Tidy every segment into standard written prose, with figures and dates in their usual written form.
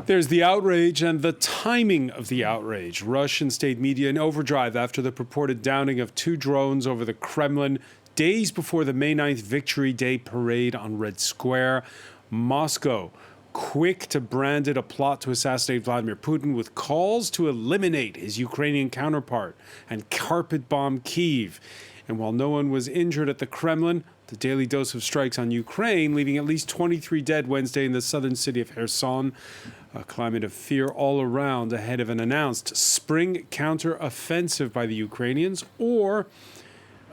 There's the outrage and the timing of the outrage. Russian state media in overdrive after the purported downing of 2 drones over the Kremlin days before the May 9th Victory Day parade on Red Square. Moscow quick to brand it a plot to assassinate Vladimir Putin with calls to eliminate his Ukrainian counterpart and carpet bomb Kyiv. And while no one was injured at the Kremlin, the daily dose of strikes on Ukraine, leaving at least 23 dead Wednesday in the southern city of Kherson. A climate of fear all around ahead of an announced spring counter-offensive by the Ukrainians, or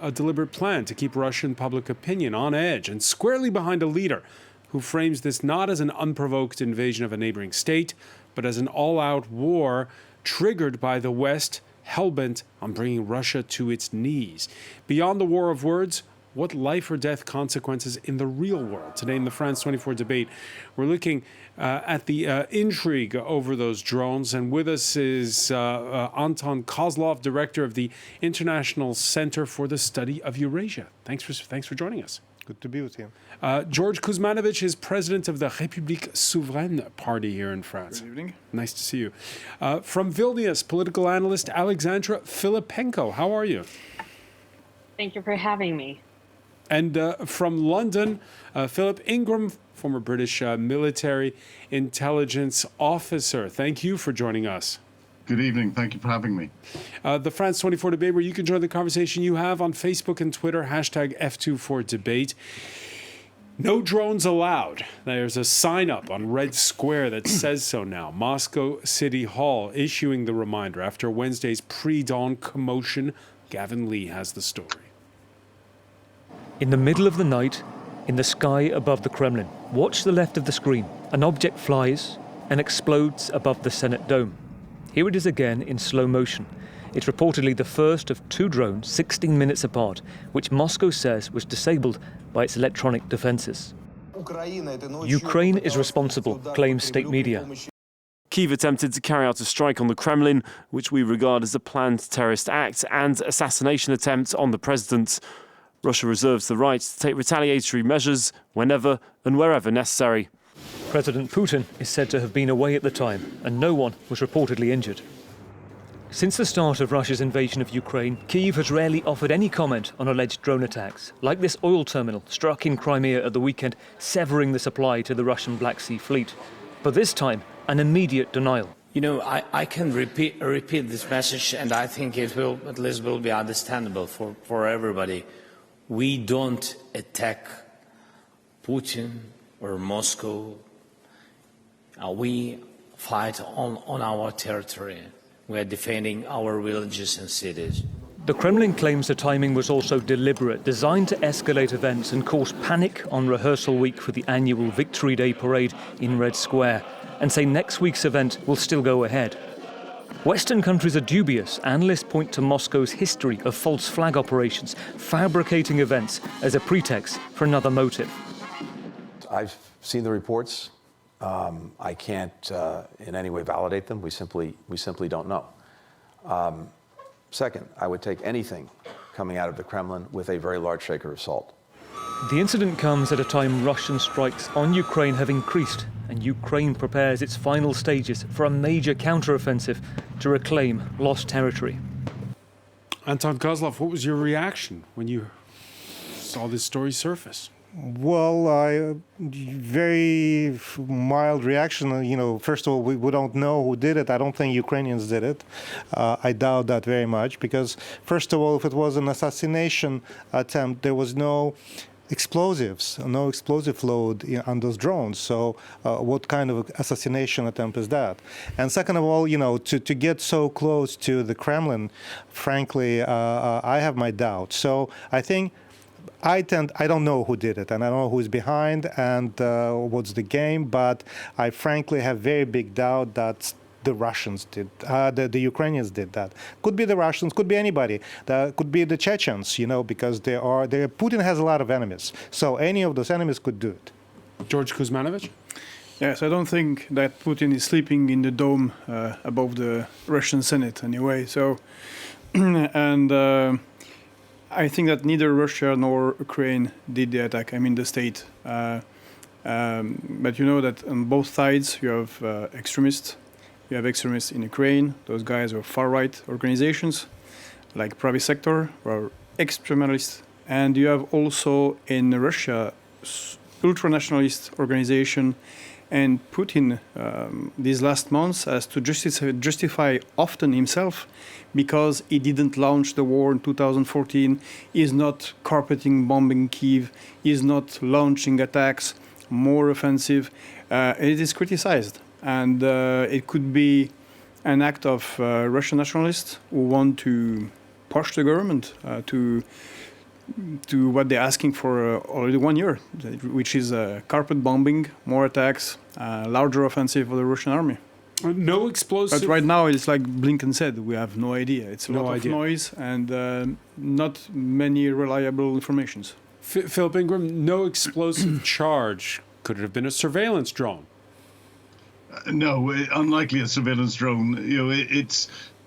a deliberate plan to keep Russian public opinion on edge and squarely behind a leader who frames this not as an unprovoked invasion of a neighboring state, but as an all-out war triggered by the West, hell-bent on bringing Russia to its knees. Beyond the war of words, what life or death consequences in the real world? Today in the France 24 debate, we're looking at the intrigue over those drones. And with us is Anton Kozlov, director of the International Center for the Study of Eurasia. Thanks for joining us. Good to be with you. George Kuzmanovich is president of the République Souveraine Party here in France. Good evening. Nice to see you. From Vilnius, political analyst Alexandra Filipenko. How are you? Thank you for having me. And from London, Philip Ingram, former British military intelligence officer. Thank you for joining us. Good evening. Thank you for having me. The France 24 debate, where you can join the conversation you have on Facebook and Twitter, hashtag F24debate. No drones allowed. There's a sign up on Red Square that says so now. Moscow City Hall issuing the reminder after Wednesday's pre-dawn commotion. Gavin Lee has the story. In the middle of the night, in the sky above the Kremlin, watch the left of the screen. An object flies and explodes above the Senate dome. Here it is again in slow motion. It's reportedly the first of 2 drones 16 minutes apart, which Moscow says was disabled by its electronic defenses. Ukraine is responsible, claims state media. Kyiv attempted to carry out a strike on the Kremlin, which we regard as a planned terrorist act and assassination attempt on the president. Russia reserves the right to take retaliatory measures whenever and wherever necessary. President Putin is said to have been away at the time, and no one was reportedly injured. Since the start of Russia's invasion of Ukraine, Kyiv has rarely offered any comment on alleged drone attacks, like this oil terminal struck in Crimea at the weekend, severing the supply to the Russian Black Sea Fleet. But this time, an immediate denial. You know, I can repeat this message, and I think it will at least be understandable for everybody. We don't attack Putin or Moscow. We fight on our territory. We are defending our villages and cities. The Kremlin claims the timing was also deliberate, designed to escalate events and cause panic on rehearsal week for the annual Victory Day parade in Red Square, and say next week's event will still go ahead. Western countries are dubious. Analysts point to Moscow's history of false flag operations, fabricating events as a pretext for another motive. I've seen the reports. I can't in any way validate them. We simply don't know. Second, I would take anything coming out of the Kremlin with a very large shaker of salt. The incident comes at a time Russian strikes on Ukraine have increased, and Ukraine prepares its final stages for a major counteroffensive to reclaim lost territory. Anton Kozlov, what was your reaction when you saw this story surface? Well, very mild reaction. You know, first of all, we don't know who did it. I don't think Ukrainians did it. I doubt that very much because, first of all, if it was an assassination attempt, there was no explosives, no explosive load on those drones. So what kind of assassination attempt is that? And second of all, you know, to get so close to the Kremlin, frankly, I have my doubts. So I think I don't know who did it, and I don't know who's behind and what's the game, but I frankly have very big doubt that the Russians did, the Ukrainians did that. Could be the Russians, could be anybody. That could be the Chechens, you know, because Putin has a lot of enemies. So any of those enemies could do it. George Kuzmanovich? Yes, I don't think that Putin is sleeping in the dome above the Russian Senate anyway. So, and I think that neither Russia nor Ukraine did the attack. I mean, the state. But you know that on both sides you have extremists. You have extremists in Ukraine. Those guys are far-right organizations, like private sector, who are extremists. And you have also in Russia ultra-nationalist organization. And Putin, these last months, has to justify often himself because he didn't launch the war in 2014. He is not carpeting bombing Kyiv. He is not launching attacks more offensive. It is criticized. And it could be an act of Russian nationalists who want to push the government to what they're asking for already 1 year, which is carpet bombing, more attacks, larger offensive of the Russian army. No explosive. But right now, it's like Blinken said, we have no idea. It's a lot of noise and not many reliable informations. Philip Ingram, no explosive charge. Could it have been a surveillance drone? No, unlikely a surveillance drone.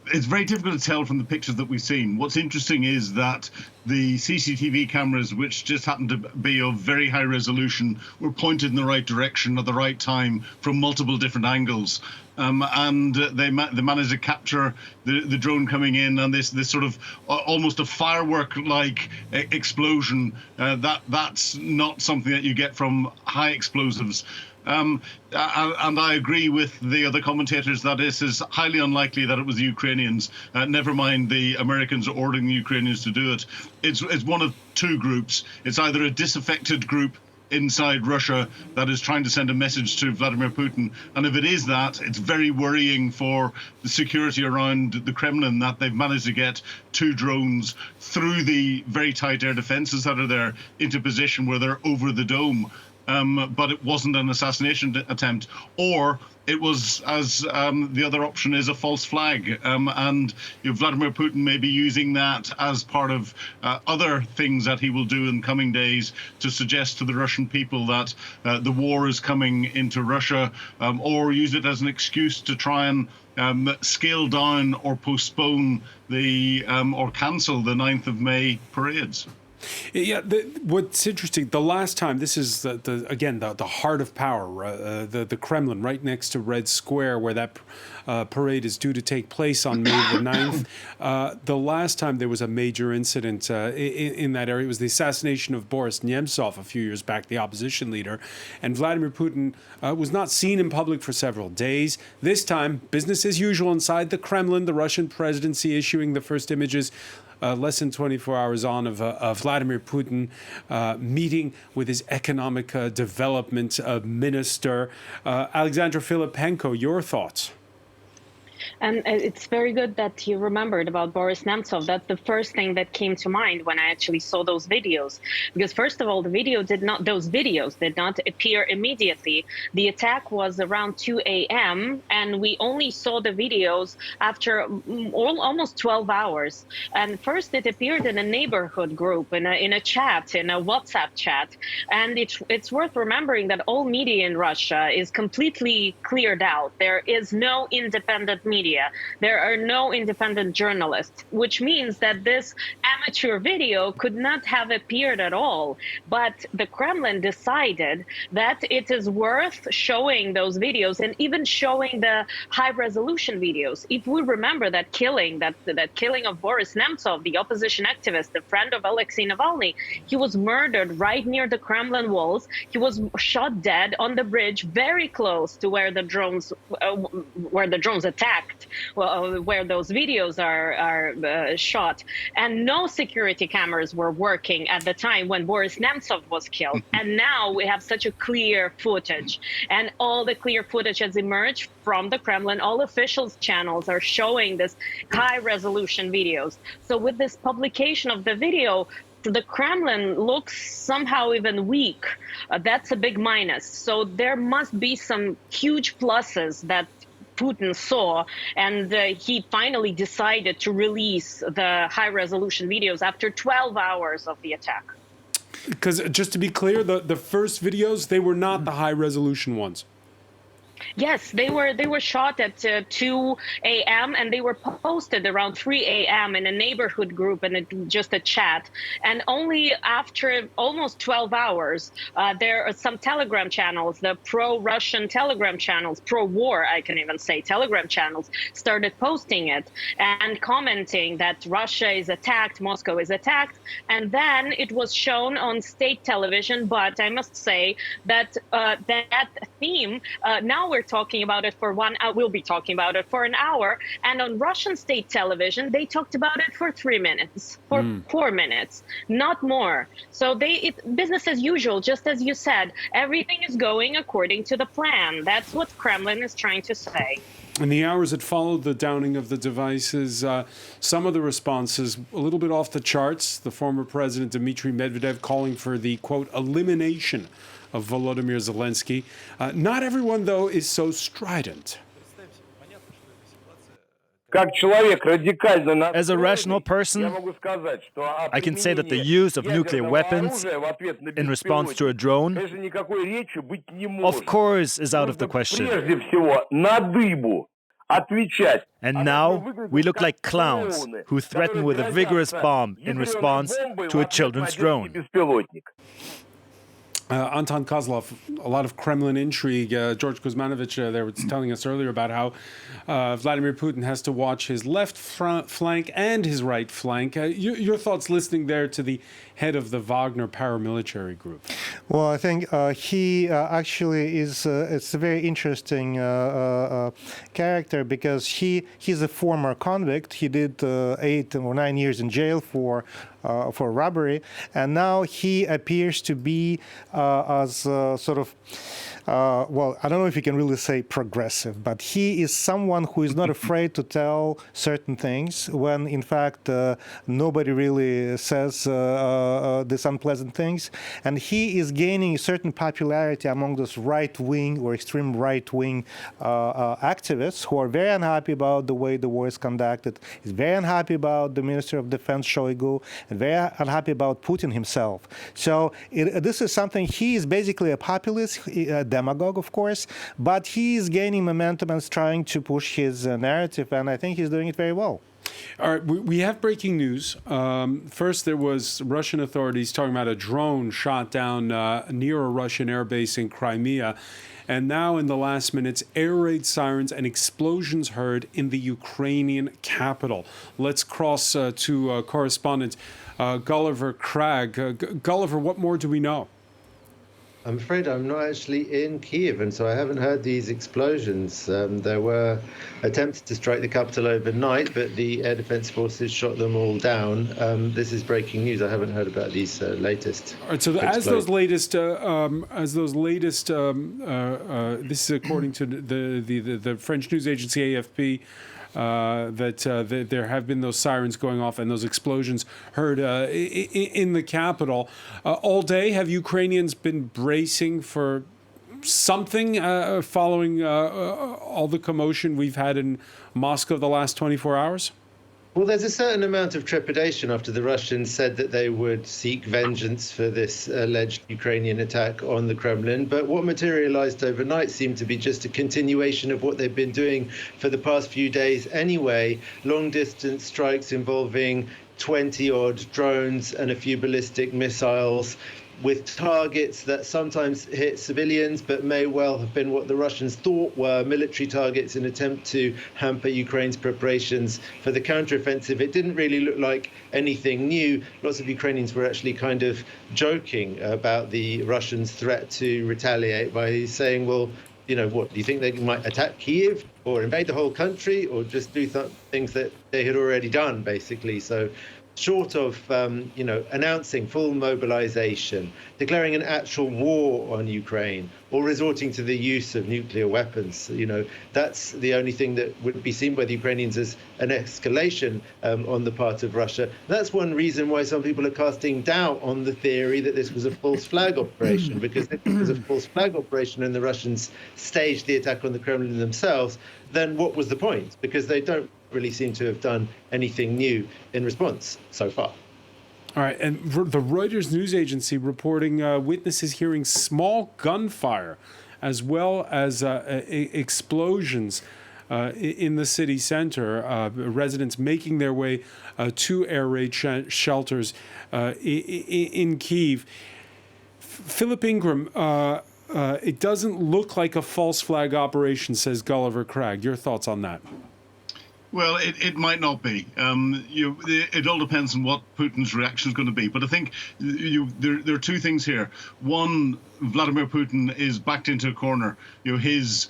It's very difficult to tell from the pictures that we've seen. What's interesting is that the CCTV cameras, which just happened to be of very high resolution, were pointed in the right direction at the right time from multiple different angles. And they managed to capture the drone coming in, and this sort of almost a firework-like explosion. That's not something that you get from high explosives. And I agree with the other commentators that this is highly unlikely that it was the Ukrainians, never mind the Americans ordering the Ukrainians to do it. It's one of two groups. It's either a disaffected group inside Russia that is trying to send a message to Vladimir Putin. And if it is that, it's very worrying for the security around the Kremlin that they've managed to get two drones through the very tight air defenses that are there into position where they're over the dome. But it wasn't an assassination attempt, or it was, as the other option is, a false flag. And Vladimir Putin may be using that as part of other things that he will do in coming days to suggest to the Russian people that the war is coming into Russia, or use it as an excuse to try and scale down or postpone the or cancel the 9th of May parades. Yeah, what's interesting, the last time, this is the heart of power, the Kremlin, right next to Red Square, where that parade is due to take place on May the 9th. The last time there was a major incident in that area was the assassination of Boris Nemtsov a few years back, the opposition leader. And Vladimir Putin was not seen in public for several days. This time, business as usual inside the Kremlin, the Russian presidency issuing the first images less than 24 hours on of Vladimir Putin meeting with his economic development minister. Alexandra Filipenko, your thoughts? And it's very good that you remembered about Boris Nemtsov. That's the first thing that came to mind when I actually saw those videos. Because first of all, those videos did not appear immediately. The attack was around 2 a.m. and we only saw the videos after almost 12 hours. And first it appeared in a neighborhood group, in a chat, in a WhatsApp chat. And it's worth remembering that all media in Russia is completely cleared out. There is no independent media. There are no independent journalists, which means that this amateur video could not have appeared at all. But the Kremlin decided that it is worth showing those videos and even showing the high resolution videos. If we remember that killing, that killing of Boris Nemtsov, the opposition activist, the friend of Alexei Navalny, he was murdered right near the Kremlin walls. He was shot dead on the bridge, very close to where the drones attacked. Where those videos are shot, and no security cameras were working at the time when Boris Nemtsov was killed. And now we have such a clear footage, and all the clear footage has emerged from the Kremlin. All officials' channels are showing this high-resolution videos. So with this publication of the video, the Kremlin looks somehow even weak. That's a big minus. So there must be some huge pluses that Putin saw, and he finally decided to release the high-resolution videos after 12 hours of the attack. Because just to be clear, the first videos, they were not the high-resolution ones. Yes, they were shot at 2 a.m. and they were posted around 3 a.m. in a neighborhood group and just a chat. And only after almost 12 hours, there are some Telegram channels, the pro-Russian Telegram channels, pro-war, I can even say, Telegram channels, started posting it and commenting that Russia is attacked, Moscow is attacked. And then it was shown on state television. But I must say that that theme, now we're talking about it for 1 hour. We'll be talking about it for an hour. And on Russian state television, they talked about it for 3 minutes, for 4 minutes, not more. So business as usual, just as you said, everything is going according to the plan. That's what Kremlin is trying to say. In the hours that followed the downing of the devices, some of the responses a little bit off the charts. The former president Dmitry Medvedev calling for the, quote, elimination of Volodymyr Zelensky. Not everyone, though, is so strident. As a rational person, I can say that the use of nuclear weapons in response to a drone, of course, is out of the question. And now we look like clowns who threaten with a vigorous bomb in response to a children's drone. Anton Kozlov, a lot of Kremlin intrigue. George Kuzmanovich there was telling us earlier about how Vladimir Putin has to watch his left flank and his right flank. Your thoughts listening there to the head of the Wagner paramilitary group? Well, I think he actually is. It's a very interesting character because he's a former convict. He did 8 or 9 years in jail for robbery, and now he appears to be as sort of. Well, I don't know if you can really say progressive, but he is someone who is not afraid to tell certain things when, in fact, nobody really says these unpleasant things. And he is gaining a certain popularity among those right-wing or extreme right-wing activists who are very unhappy about the way the war is conducted. He's very unhappy about the Minister of Defense, Shoigu, and very unhappy about Putin himself. So this is something, he is basically a populist, demagogue, of course, but he is gaining momentum and is trying to push his narrative, and I think he's doing it very well. All right, we have breaking news. First, there was Russian authorities talking about a drone shot down near a Russian airbase in Crimea. And now, in the last minutes, air raid sirens and explosions heard in the Ukrainian capital. Let's cross to correspondent Gulliver Cragg. Gulliver, what more do we know? I'm afraid I'm not actually in Kiev, and so I haven't heard these explosions. There were attempts to strike the capital overnight, but the air defense forces shot them all down. This is breaking news. I haven't heard about these latest. All right, so as those latest, this is according to the French news agency AFP. That there have been those sirens going off and those explosions heard in the capital. All day, have Ukrainians been bracing for something following all the commotion we've had in Moscow the last 24 hours? Well, there's a certain amount of trepidation after the Russians said that they would seek vengeance for this alleged Ukrainian attack on the Kremlin. But what materialized overnight seemed to be just a continuation of what they've been doing for the past few days anyway. Long-distance strikes involving 20-odd drones and a few ballistic missiles, with targets that sometimes hit civilians, but may well have been what the Russians thought were military targets in an attempt to hamper Ukraine's preparations for the counteroffensive. It didn't really look like anything new. Lots of Ukrainians were actually kind of joking about the Russians' threat to retaliate by saying, well, you know, what, do you think they might attack Kyiv or invade the whole country or just do things that they had already done, basically? So short of, announcing full mobilization, declaring an actual war on Ukraine, or resorting to the use of nuclear weapons, that's the only thing that would be seen by the Ukrainians as an escalation on the part of Russia. That's one reason why some people are casting doubt on the theory that this was a false flag operation, because if it was a false flag operation and the Russians staged the attack on the Kremlin themselves, then what was the point? Because they don't really seem to have done anything new in response so far. All right, and the Reuters news agency reporting witnesses hearing small gunfire as well as explosions in the city center, residents making their way to air raid shelters in Kyiv. Philip Ingram, it doesn't look like a false flag operation, says Gulliver Cragg. Your thoughts on that? Well, it might not be. It all depends on what Putin's reaction is going to be. But I think there are two things here. One, Vladimir Putin is backed into a corner. His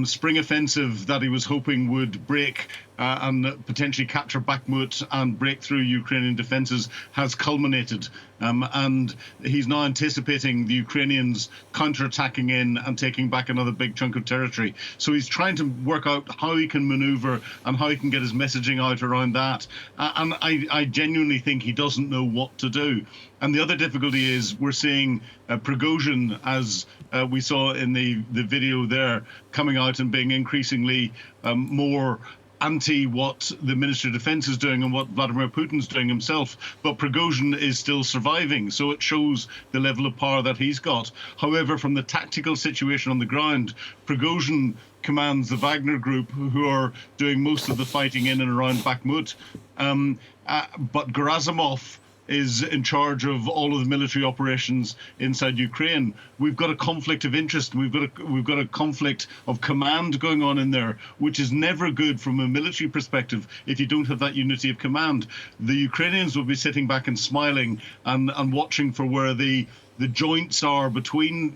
spring offensive that he was hoping would break and potentially capture Bakhmut and break through Ukrainian defenses has culminated. And he's now anticipating the Ukrainians counterattacking in and taking back another big chunk of territory. So he's trying to work out how he can maneuver and how he can get his messaging out around that. And I genuinely think he doesn't know what to do. And the other difficulty is we're seeing Prigozhin, as we saw in the video there, coming out and being increasingly more anti what the Ministry of Defense is doing and what Vladimir Putin's doing himself. But Prigozhin is still surviving, so it shows the level of power that he's got. However, from the tactical situation on the ground, Prigozhin commands the Wagner group, who are doing most of the fighting in and around Bakhmut. But Gerasimov is in charge of all of the military operations inside Ukraine. We've got a conflict of interest. We've got a conflict of command going on in there, which is never good from a military perspective if you don't have that unity of command. The Ukrainians will be sitting back and smiling and watching for where the joints are between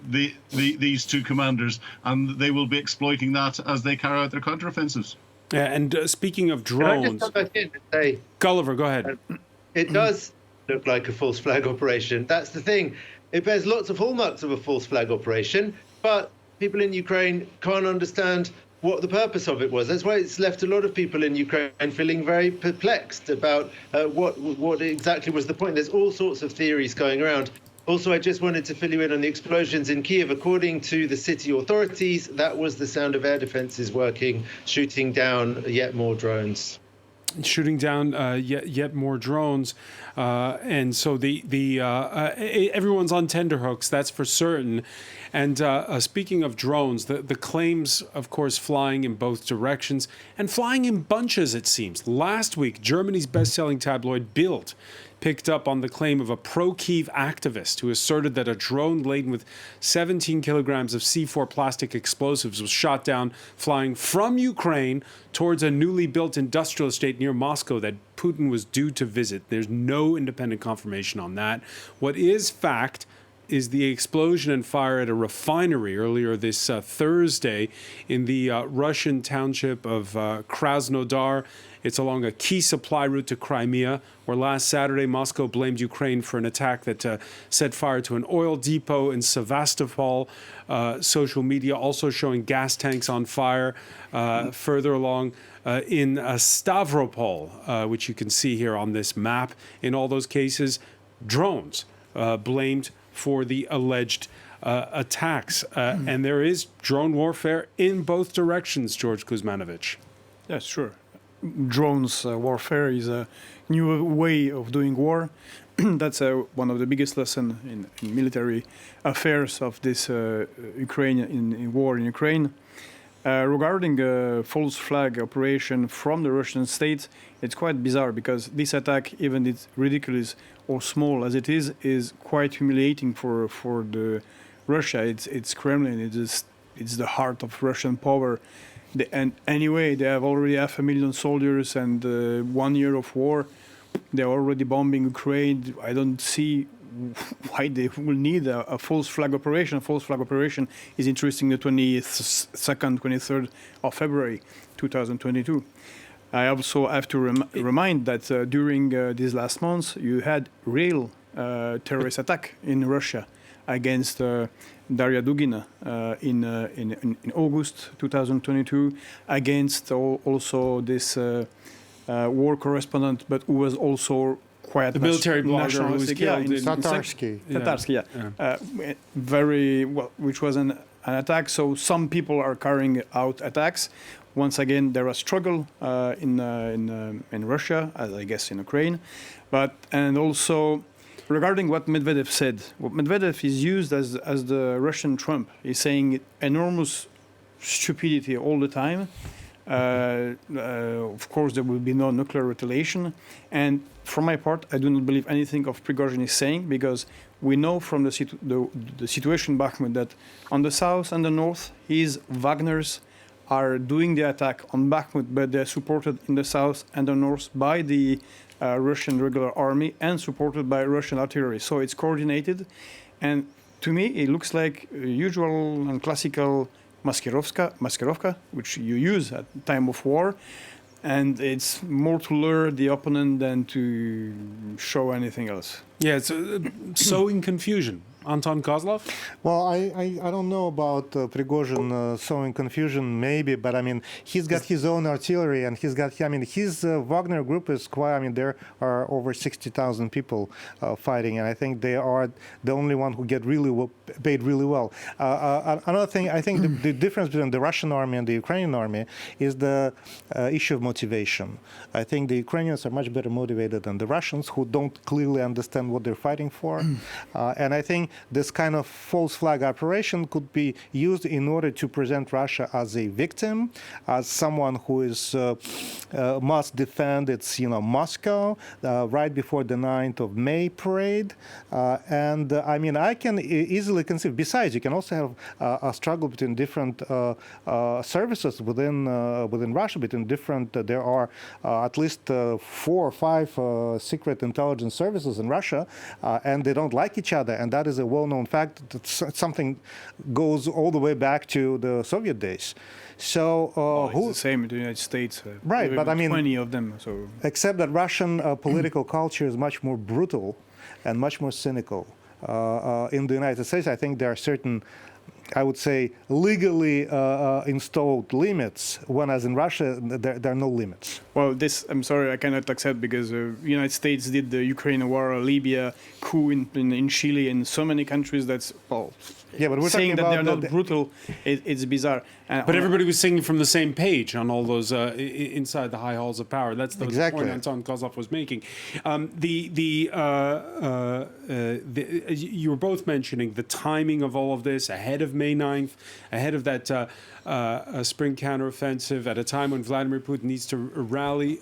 these two commanders, and they will be exploiting that as they carry out their counteroffensives. And speaking of drones, Can I just come back in and say, Gulliver, go ahead. It does look like a false flag operation. That's the thing. It bears lots of hallmarks of a false flag operation, but people in Ukraine can't understand what the purpose of it was. That's why it's left a lot of people in Ukraine feeling very perplexed about what exactly was the point. There's all sorts of theories going around. Also, I just wanted to fill you in on the explosions in Kyiv. According to the city authorities, that was the sound of air defenses working, shooting down yet more drones. Shooting down yet more drones, and so everyone's on tenterhooks. That's for certain. And speaking of drones, the claims, of course, flying in both directions and flying in bunches. It seems last week, Germany's best-selling tabloid Bild picked up on the claim of a pro-Kyiv activist who asserted that a drone laden with 17 kilograms of C4 plastic explosives was shot down flying from Ukraine towards a newly built industrial estate near Moscow that Putin was due to visit. There's no independent confirmation on that. What is fact is the explosion and fire at a refinery earlier this Thursday in the Russian township of Krasnodar. It's along a key supply route to Crimea, where last Saturday Moscow blamed Ukraine for an attack that set fire to an oil depot in Sevastopol. Social media also showing gas tanks on fire. Further along in Stavropol, which you can see here on this map, in all those cases, drones blamed for the alleged attacks. And there is drone warfare in both directions, George Kuzmanovich. Yes, sure. Drones warfare is a new way of doing war. That's one of the biggest lessons in military affairs of this Ukraine war in Ukraine. Regarding a false flag operation from the Russian state, it's quite bizarre because this attack, even it's ridiculous or small as it is quite humiliating for the Russia. It's Kremlin. It's the heart of Russian power. And anyway, they have already 500,000 soldiers and 1 year of war. They're already bombing Ukraine. I don't see why they will need a false flag operation. A false flag operation is interesting the 22nd, 23rd of February, 2022. I also have to remind that during these last months, you had real terrorist attack in Russia against Daria Dugina in August 2022, against also this war correspondent, but who was also quite the military blogger who was killed in Tatarsky. Tatarsky, very well, which was an attack. So some people are carrying out attacks. Once again, there was struggle in Russia, as I guess in Ukraine, and also regarding what Medvedev said, what Medvedev is used as the Russian Trump. He's saying enormous stupidity all the time. Of course, there will be no nuclear retaliation. And for my part, I do not believe anything of Prigozhin is saying, because we know from the situation in Bakhmut that on the south and the north, his Wagners are doing the attack on Bakhmut, but they're supported in the south and the north by the Russian regular army and supported by Russian artillery. So it's coordinated. And to me, it looks like usual and classical maskirovka, which you use at time of war. And it's more to lure the opponent than to show anything else. Yeah, it's sowing confusion. Anton Kozlov? Well, I don't know about Prigozhin sowing confusion, maybe, but I mean, he's got his own artillery, and he's got, I mean, his Wagner group is quite, I mean, there are over 60,000 people fighting, and I think they are the only one who get really paid really well. Another thing, I think the difference between the Russian army and the Ukrainian army is the issue of motivation. I think the Ukrainians are much better motivated than the Russians, who don't clearly understand what they're fighting for, and I think this kind of false flag operation could be used in order to present Russia as a victim, as someone who is must defend its, Moscow right before the 9th of May parade. And I mean, I can easily conceive. Besides, you can also have a struggle between different services within Russia, between different. There are at least 4 or 5 secret intelligence services in Russia, and they don't like each other, and that is a well-known fact that something goes all the way back to the Soviet days. So it's the same in the United States. Right, but I mean, 20 of them. So except that Russian political culture is much more brutal and much more cynical. In the United States, I think there are certain, I would say, legally installed limits, whereas in Russia, there are no limits. Well, this, I'm sorry, I cannot accept, because the United States did the Ukraine war, Libya, coup in Chile, in so many countries that's, well, yeah, but we're saying talking that about they're not brutal, it's bizarre. But everybody was singing from the same page on all those inside the high halls of power. That's the exactly point Anton Kozlov was making. You were both mentioning the timing of all of this ahead of May 9th, ahead of that spring counteroffensive, at a time when Vladimir Putin needs to rally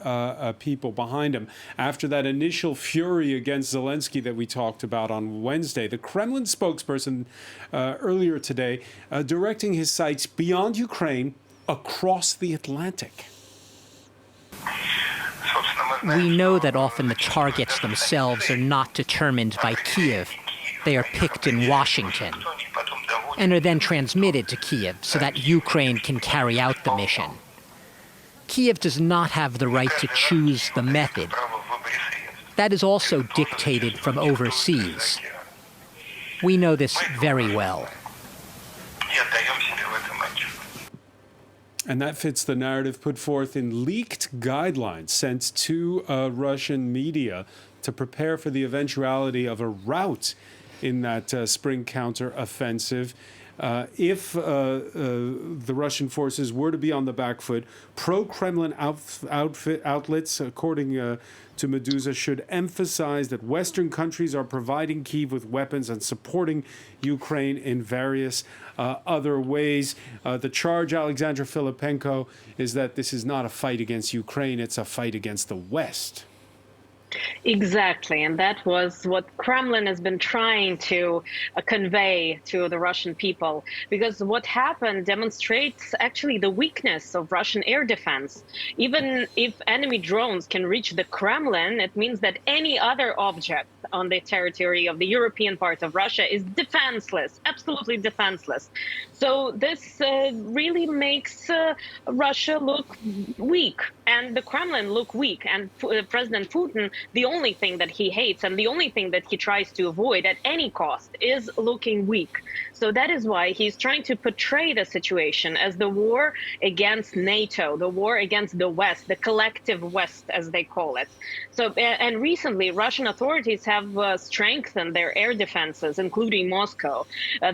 people behind him. After that initial fury against Zelensky that we talked about on Wednesday, the Kremlin spokesperson earlier today directing his sights beyond Ukraine across the Atlantic. We know that often the targets themselves are not determined by Kiev. They are picked in Washington and are then transmitted to Kiev so that Ukraine can carry out the mission. Kiev does not have the right to choose the method. That is also dictated from overseas. We know this very well. And that fits the narrative put forth in leaked guidelines sent to Russian media to prepare for the eventuality of a rout in that spring counter-offensive. If the Russian forces were to be on the back foot, pro-Kremlin outlets, according to Medusa, should emphasize that Western countries are providing Kyiv with weapons and supporting Ukraine in various other ways. The charge, Alexandra Filipenko, is that this is not a fight against Ukraine, it's a fight against the West. Exactly, and that was what Kremlin has been trying to convey to the Russian people, because what happened demonstrates actually the weakness of Russian air defense. Even if enemy drones can reach the Kremlin, it means that any other object on the territory of the European part of Russia is defenseless, absolutely defenseless. So this really makes Russia look weak and the Kremlin look weak, and President Putin, the only thing that he hates and the only thing that he tries to avoid at any cost is looking weak. So that is why he's trying to portray the situation as the war against NATO, the war against the West, the collective West, as they call it. So, and recently, Russian authorities have strengthened their air defenses, including Moscow.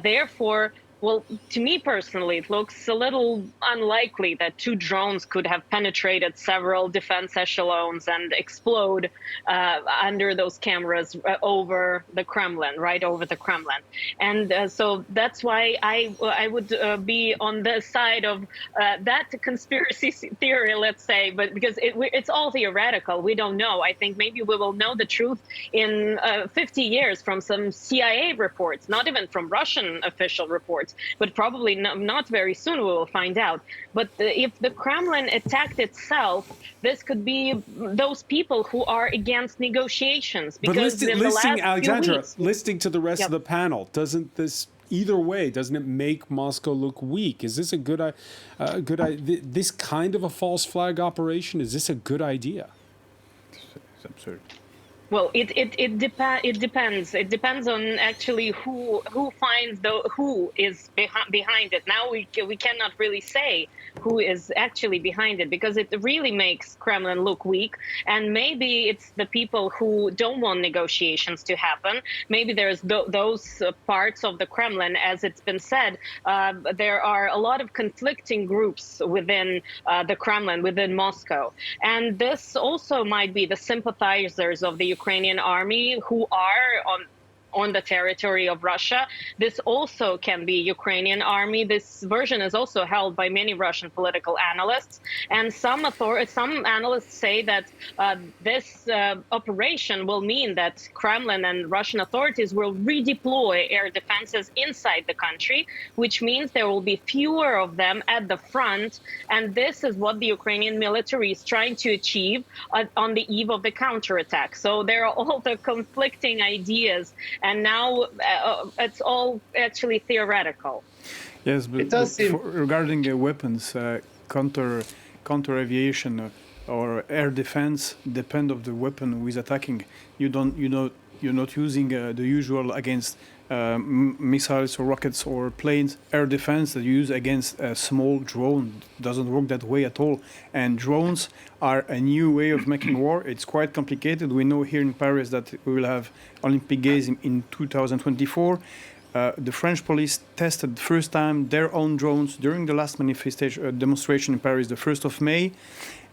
Therefore, Well, to me personally, it looks a little unlikely that 2 drones could have penetrated several defense echelons and explode under those cameras over the Kremlin, right over the Kremlin. And so that's why I would be on the side of that conspiracy theory, let's say, but because it's all theoretical. We don't know. I think maybe we will know the truth in 50 years from some CIA reports, not even from Russian official reports. But probably not very soon we will find out. But if the Kremlin attacked itself, this could be those people who are against negotiations. Because but listening to the rest Yep. of the panel, doesn't this either way, doesn't it make Moscow look weak? Is this a good this kind of a false flag operation? Is this a good idea? It's absurd. Well, it depends. It depends on actually who finds who is behind it. Now we cannot really say who is actually behind it, because it really makes Kremlin look weak. And maybe it's the people who don't want negotiations to happen. Maybe there's those parts of the Kremlin, as it's been said. There are a lot of conflicting groups within the Kremlin, within Moscow, and this also might be the sympathizers of the Ukrainian army who are on the territory of Russia. This also can be Ukrainian army. This version is also held by many Russian political analysts. And some analysts say that this operation will mean that Kremlin and Russian authorities will redeploy air defenses inside the country, which means there will be fewer of them at the front. And this is what the Ukrainian military is trying to achieve on the eve of the counterattack. So there are all the conflicting ideas. And now it's all actually theoretical. Yes, but, It does seem regarding weapons, counter aviation or air defense depend of the weapon who is attacking. You're not using the usual against missiles or rockets or planes. Air defense that you use against a small drone doesn't work that way at all. And drones are a new way of making war. It's quite complicated. We know here in Paris that we will have Olympic Games in 2024. The French police tested the first time their own drones during the last demonstration in Paris, the 1st of May.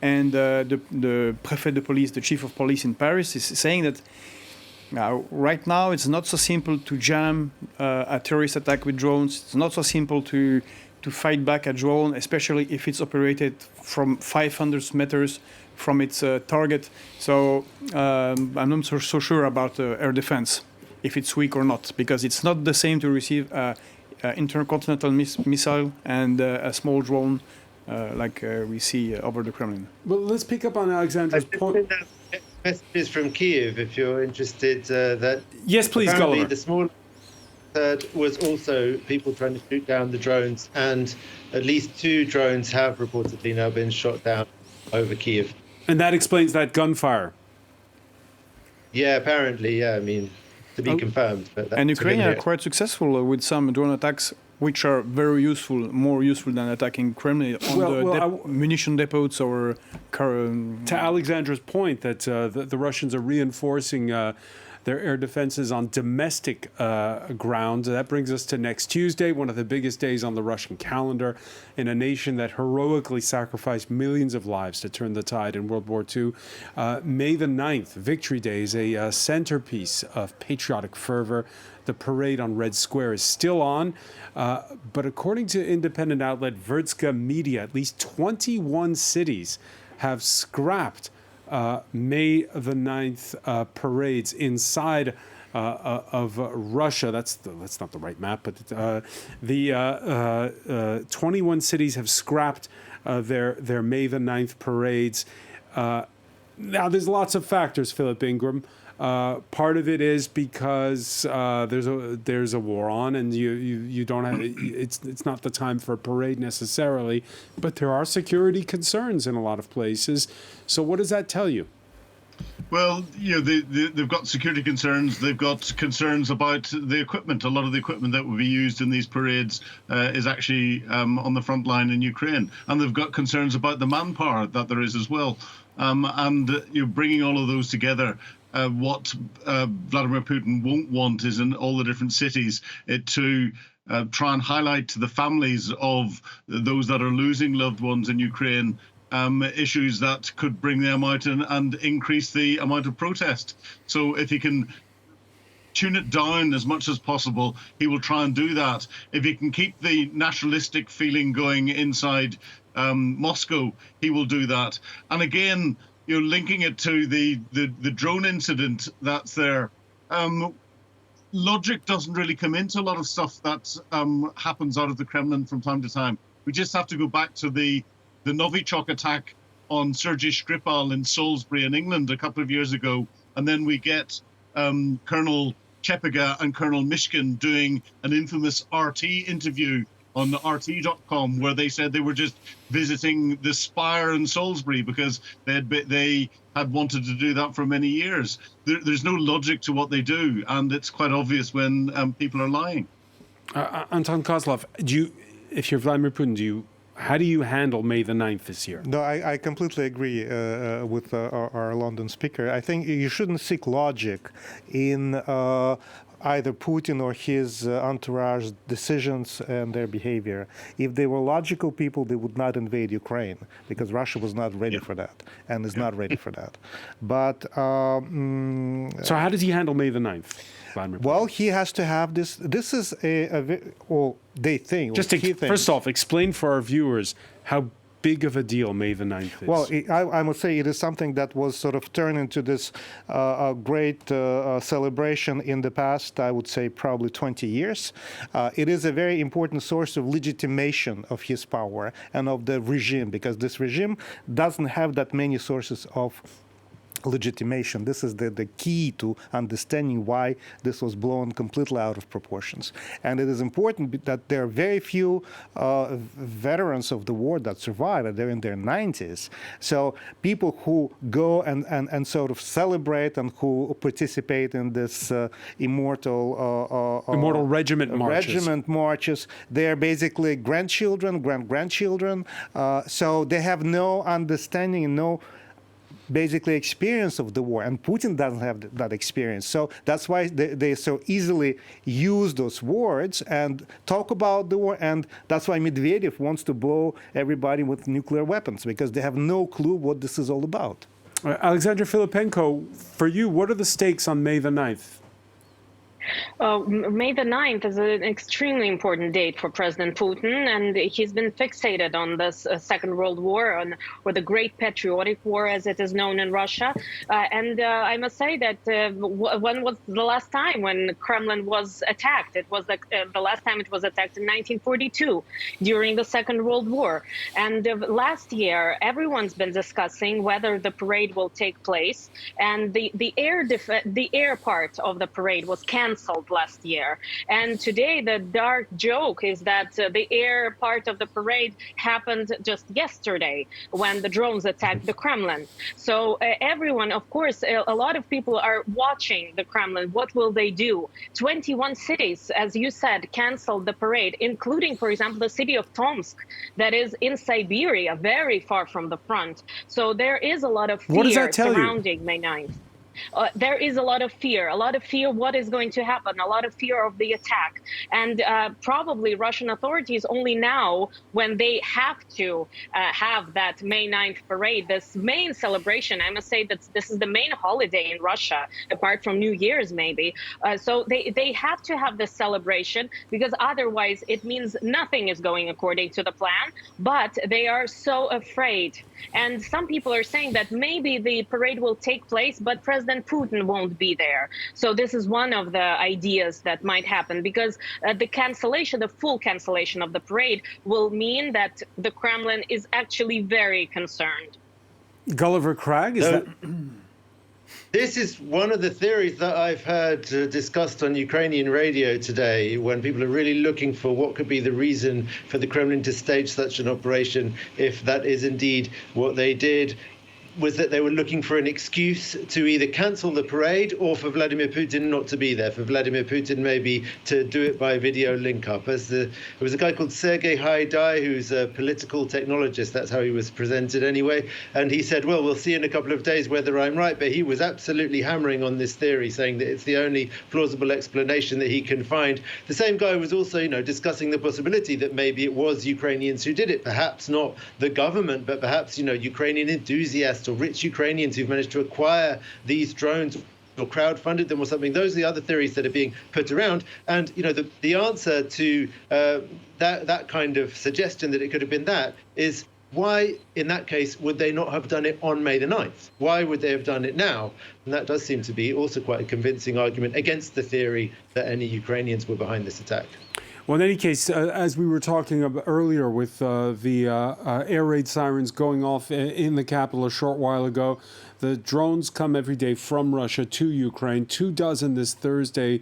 And the préfet de police, the chief of police in Paris, is saying that right now it's not so simple to jam a terrorist attack with drones. It's not so simple to fight back a drone, especially if it's operated from 500 meters from its target. So I'm not so sure about air defense, if it's weak or not, because it's not the same to receive an intercontinental missile and a small drone like we see over the Kremlin. Well, let's pick up on Alexandra's point. Messages from Kiev, if you're interested. That yes, please, apparently Gulliver. the small third was also people trying to shoot down the drones, and at least 2 drones have reportedly now been shot down over Kiev. And that explains that gunfire. Yeah, apparently, yeah. I mean, to be confirmed. But and Ukraine are quite successful with some drone attacks, which are very useful, more useful than attacking Kremlin on munition depots or To Alexandra's point that the Russians are reinforcing their air defenses on domestic ground. That brings us to next Tuesday, one of the biggest days on the Russian calendar, in a nation that heroically sacrificed millions of lives to turn the tide in World War II. May the 9th, Victory Day, is a centerpiece of patriotic fervor. The parade on Red Square is still on, but according to independent outlet Vertska Media, at least 21 cities have scrapped May the 9th parades inside of Russia. That's not the right map, but the 21 cities have scrapped their May the 9th parades. Now, there's lots of factors, Philip Ingram. Part of it is because there's a war on, and you don't have it's not the time for a parade necessarily, but there are security concerns in a lot of places. So what does that tell you? Well, they've got security concerns. They've got concerns about the equipment. A lot of the equipment that will be used in these parades is actually on the front line in Ukraine, and they've got concerns about the manpower that there is as well. And you're bringing all of those together. what Vladimir Putin won't want is in all the different cities to try and highlight to the families of those that are losing loved ones in Ukraine issues that could bring them out and increase the amount of protest. So if he can tune it down as much as possible, he will try and do that. If he can keep the nationalistic feeling going inside Moscow, he will do that. And again, linking it to the drone incident that's there, logic doesn't really come into a lot of stuff that happens out of the Kremlin from time to time. We just have to go back to the Novichok attack on Sergei Skripal in Salisbury in England a couple of years ago, and then we get Colonel Chepiga and Colonel Mishkin doing an infamous RT interview on the RT.com where they said they were just visiting the Spire in Salisbury because they had wanted to do that for many years. There's no logic to what they do, and it's quite obvious when people are lying. Anton Kozlov, if you're Vladimir Putin, how do you handle May the 9th this year? No, I completely agree with our London speaker. I think you shouldn't seek logic in either Putin or his entourage decisions and their behavior. If they were logical people, they would not invade Ukraine because Russia was not ready for that and is not ready for that. But so how does he handle May the 9th? Well, he has to have this. This is they think. First off, explain for our viewers how big of a deal May the 9th is. Well, I must say it is something that was sort of turned into this great celebration in the past, I would say probably 20 years. It is a very important source of legitimation of his power and of the regime, because this regime doesn't have that many sources of legitimation. This is the key to understanding why this was blown completely out of proportions. And it is important that there are very few veterans of the war that survive, and they're in their 90s. So people who go and sort of celebrate and who participate in this immortal regiment marches, they're basically grandchildren, grandchildren. So they have no understanding and no basically experience of the war, and Putin doesn't have that experience. So that's why they so easily use those words and talk about the war, and that's why Medvedev wants to blow everybody with nuclear weapons, because they have no clue what this is all about. Alexander Filipenko, for you, what are the stakes on May the 9th? May the 9th is an extremely important date for President Putin, and he's been fixated on this Second World War, or the Great Patriotic War, as it is known in Russia. And I must say that when was the last time when Kremlin was attacked? It was the last time it was attacked in 1942 during the Second World War. And last year, everyone's been discussing whether the parade will take place, and the air part of the parade was canceled last year. And today the dark joke is that the air part of the parade happened just yesterday when the drones attacked the Kremlin. So everyone, of course, a lot of people are watching the Kremlin. What will they do? 21 cities, as you said, canceled the parade, including, for example, the city of Tomsk, that is in Siberia, very far from the front. So there is a lot of fear surrounding May 9th. There is a lot of fear what is going to happen, a lot of fear of the attack. And probably Russian authorities only now, when they have to have that May 9th parade, this main celebration, I must say that this is the main holiday in Russia, apart from New Year's maybe. So they have to have this celebration, because otherwise it means nothing is going according to the plan. But they are so afraid. And some people are saying that maybe the parade will take place, but President Putin won't be there. So this is one of the ideas that might happen, because the full cancellation of the parade will mean that the Kremlin is actually very concerned. Gulliver Cragg, is that... This is one of the theories that I've heard discussed on Ukrainian radio today, when people are really looking for what could be the reason for the Kremlin to stage such an operation, if that is indeed what they did. was that they were looking for an excuse to either cancel the parade or for Vladimir Putin not to be there, for Vladimir Putin maybe to do it by video link-up. There was a guy called Sergei Haidai, who's a political technologist, that's how he was presented anyway, and he said, well, we'll see in a couple of days whether I'm right, but he was absolutely hammering on this theory, saying that it's the only plausible explanation that he can find. The same guy was also, discussing the possibility that maybe it was Ukrainians who did it, perhaps not the government, but perhaps, Ukrainian enthusiasts or rich Ukrainians who've managed to acquire these drones or crowdfunded them or something. Those are the other theories that are being put around. And, the answer to that kind of suggestion that it could have been that is, why, in that case, would they not have done it on May the 9th? Why would they have done it now? And that does seem to be also quite a convincing argument against the theory that any Ukrainians were behind this attack. Well, in any case, as we were talking about earlier with the air raid sirens going off in the capital a short while ago, the drones come every day from Russia to Ukraine, 24 this Thursday,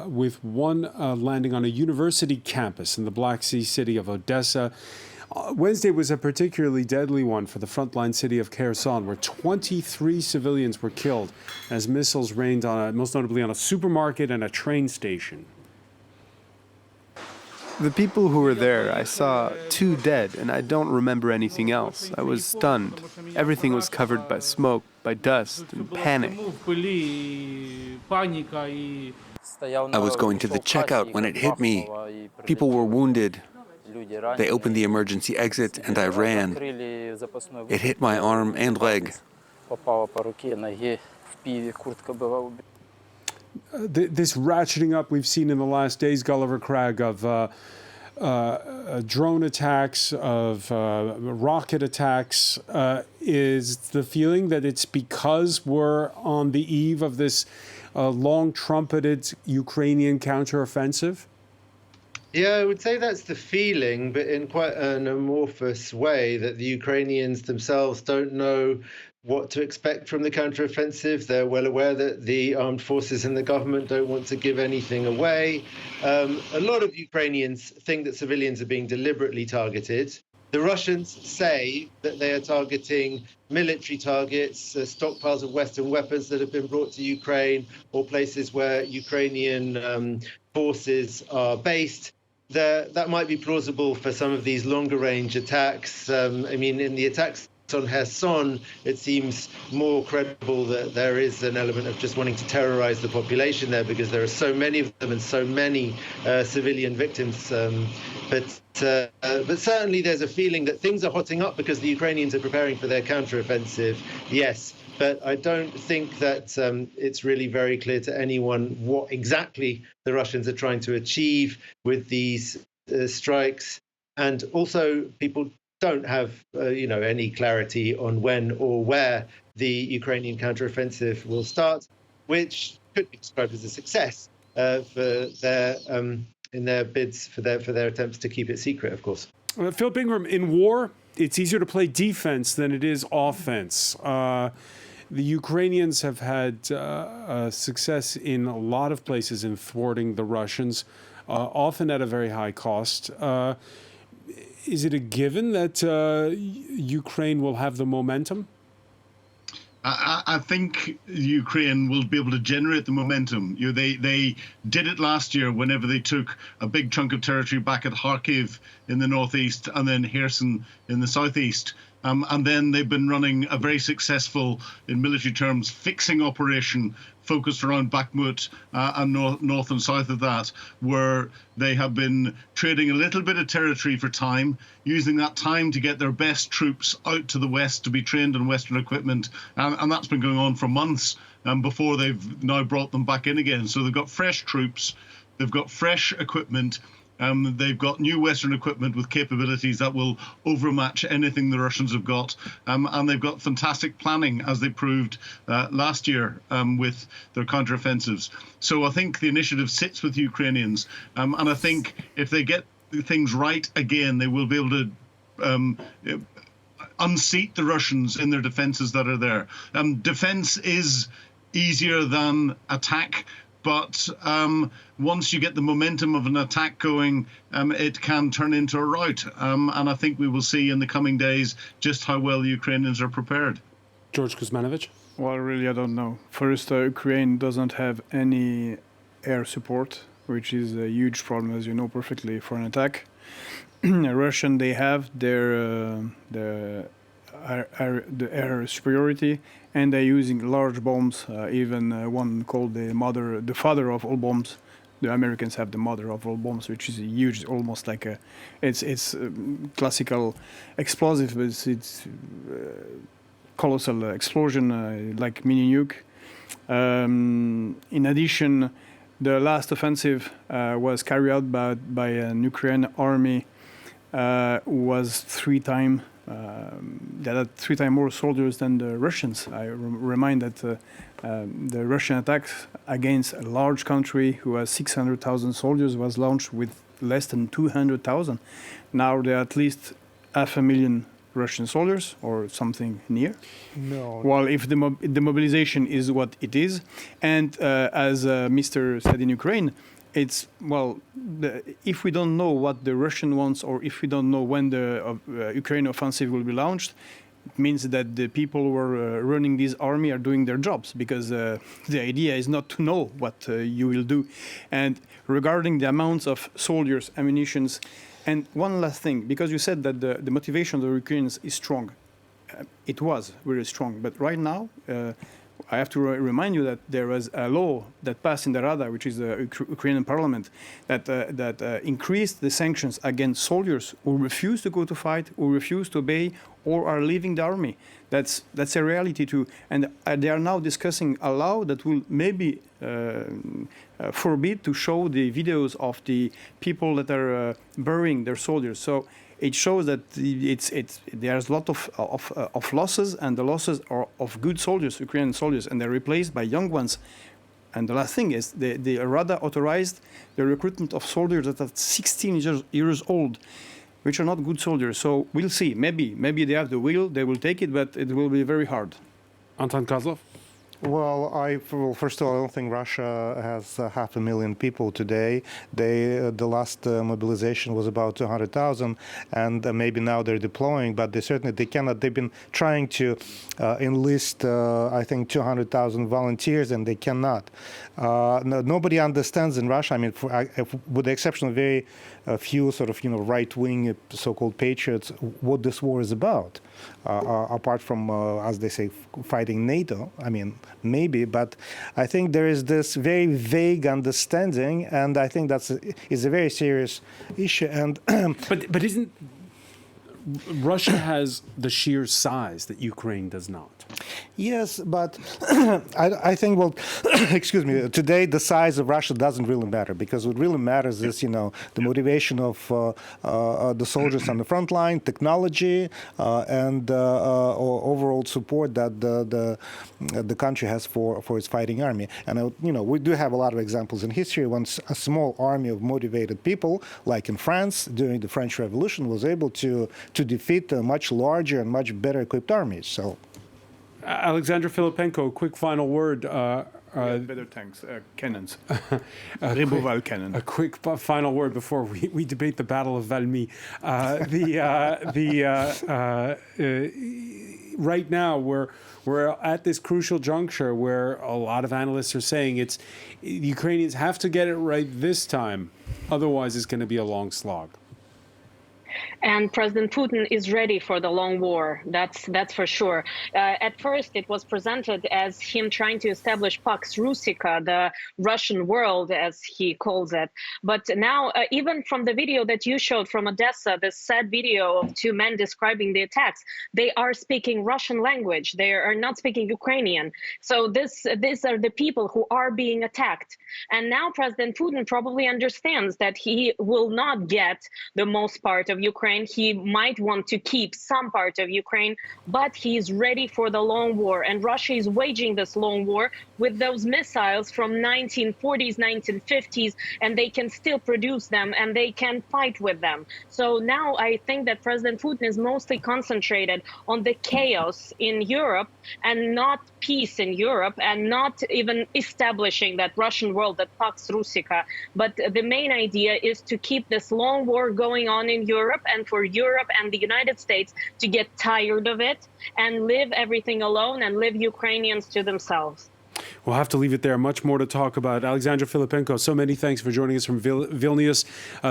with one landing on a university campus in the Black Sea city of Odessa. Wednesday was a particularly deadly one for the frontline city of Kherson, where 23 civilians were killed as missiles rained most notably on a supermarket and a train station. The people who were there, I saw 2 dead, and I don't remember anything else. I was stunned. Everything was covered by smoke, by dust, and panic. I was going to the checkout when it hit me. People were wounded. They opened the emergency exit, and I ran. It hit my arm and leg. This ratcheting up we've seen in the last days, Gulliver Cragg, of drone attacks, of rocket attacks, is the feeling that it's because we're on the eve of this long-trumpeted Ukrainian counteroffensive? Yeah, I would say that's the feeling, but in quite an amorphous way, that the Ukrainians themselves don't know what to expect from the counteroffensive. They're well aware that the armed forces and the government don't want to give anything away. A lot of Ukrainians think that civilians are being deliberately targeted. The Russians say that they are targeting military targets, stockpiles of Western weapons that have been brought to Ukraine, or places where Ukrainian forces are based. That might be plausible for some of these longer-range attacks. In the attacks on Kherson, it seems more credible that there is an element of just wanting to terrorize the population there, because there are so many of them and so many civilian victims. But certainly there's a feeling that things are hotting up because the Ukrainians are preparing for their counteroffensive, yes. But I don't think that it's really very clear to anyone what exactly the Russians are trying to achieve with these strikes. And also, people don't have, any clarity on when or where the Ukrainian counteroffensive will start, which could be described as a success for in their bids for their attempts to keep it secret, of course. Philip Ingram, in war, it's easier to play defense than it is offense. The Ukrainians have had success in a lot of places in thwarting the Russians, often at a very high cost. Is it a given that Ukraine will have the momentum? I think Ukraine will be able to generate the momentum. They did it last year whenever they took a big chunk of territory back at Kharkiv in the northeast and then Kherson in the southeast. And then they've been running a very successful, in military terms, fixing operation focused around Bakhmut and north and south of that, where they have been trading a little bit of territory for time, using that time to get their best troops out to the west to be trained on Western equipment. And that's been going on for months before they've now brought them back in again. So they've got fresh troops, they've got fresh equipment. They've got new Western equipment with capabilities that will overmatch anything the Russians have got. And they've got fantastic planning, as they proved last year with their counteroffensives. So I think the initiative sits with Ukrainians. And I think if they get things right again, they will be able to unseat the Russians in their defenses that are there. Defense is easier than attack. But once you get the momentum of an attack going, it can turn into a rout. And I think we will see in the coming days just how well the Ukrainians are prepared. George Kuzmanovich? Well, really, I don't know. First, Ukraine doesn't have any air support, which is a huge problem, as you know perfectly, for an attack. Russian, they have the air superiority, and they're using large bombs, even one called the father of all bombs. The Americans have the mother of all bombs, which is huge, almost like it's classical explosive, but it's colossal explosion, like mini nuke. In addition, the last offensive was carried out by an Ukrainian army who was they had 3 times more soldiers than the Russians. I remind that the Russian attacks against a large country who has 600,000 soldiers was launched with less than 200,000. Now there are at least 500,000 Russian soldiers or something near. No. Well, if the mobilization is what it is, and as Mr. said in Ukraine, it's, well, if we don't know what the Russian wants, or if we don't know when the Ukraine offensive will be launched, it means that the people who are running this army are doing their jobs, because the idea is not to know what you will do. And regarding the amounts of soldiers, ammunitions, and one last thing, because you said that the motivation of the Ukrainians is strong. It was very strong, but right now, I have to remind you that there was a law that passed in the Rada, which is the Ukrainian parliament, that increased the sanctions against soldiers who refuse to go to fight, who refuse to obey, or are leaving the army. That's a reality too. And they are now discussing a law that will maybe forbid to show the videos of the people that are burying their soldiers. So it shows that there's a lot of losses, and the losses are of good soldiers, Ukrainian soldiers, and they're replaced by young ones. And the last thing is the Rada authorized the recruitment of soldiers that are 16 years old, which are not good soldiers. So we'll see. Maybe they have the will, they will take it, but it will be very hard. Anton Kozlov? Well, first of all, I don't think Russia has 500,000 people today. The last mobilization was about 200,000, and maybe now they're deploying, but they cannot. They've been trying to enlist, I think, 200,000 volunteers, and they cannot. Nobody understands in Russia. I mean, with the exception of very few sort of right-wing so-called patriots, what this war is about. Apart from, as they say, fighting NATO. I mean, maybe, but I think there is this very vague understanding, and I think is a very serious issue. And but isn't Russia has the sheer size that Ukraine does not? Yes, but I think, well, excuse me, today the size of Russia doesn't really matter, because what really matters is, the motivation of the soldiers on the front line, technology, and overall support that the country has for its fighting army. And, we do have a lot of examples in history when a small army of motivated people, like in France during the French Revolution, was able to defeat a much larger and much better equipped armies. So. Alexander Filipenko, quick final word. Better tanks, cannons, Riboval cannon. A quick final word before we debate the Battle of Valmy. Right now, we're at this crucial juncture where a lot of analysts are saying the Ukrainians have to get it right this time, otherwise it's going to be a long slog. And President Putin is ready for the long war. That's for sure. At first, it was presented as him trying to establish Pax Russica, the Russian world, as he calls it. But now, even from the video that you showed from Odessa, the sad video of 2 men describing the attacks, they are speaking Russian language. They are not speaking Ukrainian. So these are the people who are being attacked. And now President Putin probably understands that he will not get the most part of Ukraine. He might want to keep some part of Ukraine, but he is ready for the long war. And Russia is waging this long war with those missiles from 1940s, 1950s, and they can still produce them and they can fight with them. So now I think that President Putin is mostly concentrated on the chaos in Europe and not peace in Europe, and not even establishing that Russian world, that Pax Russica. But the main idea is to keep this long war going on in Europe Europe and for Europe and the United States to get tired of it and leave everything alone and leave Ukrainians to themselves. We'll have to leave it there. Much more to talk about. Alexandra Filipenko, so many thanks for joining us from Vilnius.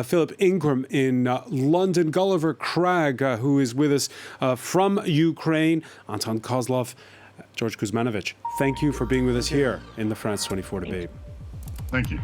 Philip Ingram in London. Gulliver Cragg, who is with us from Ukraine. Anton Kozlov, George Kuzmanovich. Thank you for being with us here in the France 24 debate. Thank you.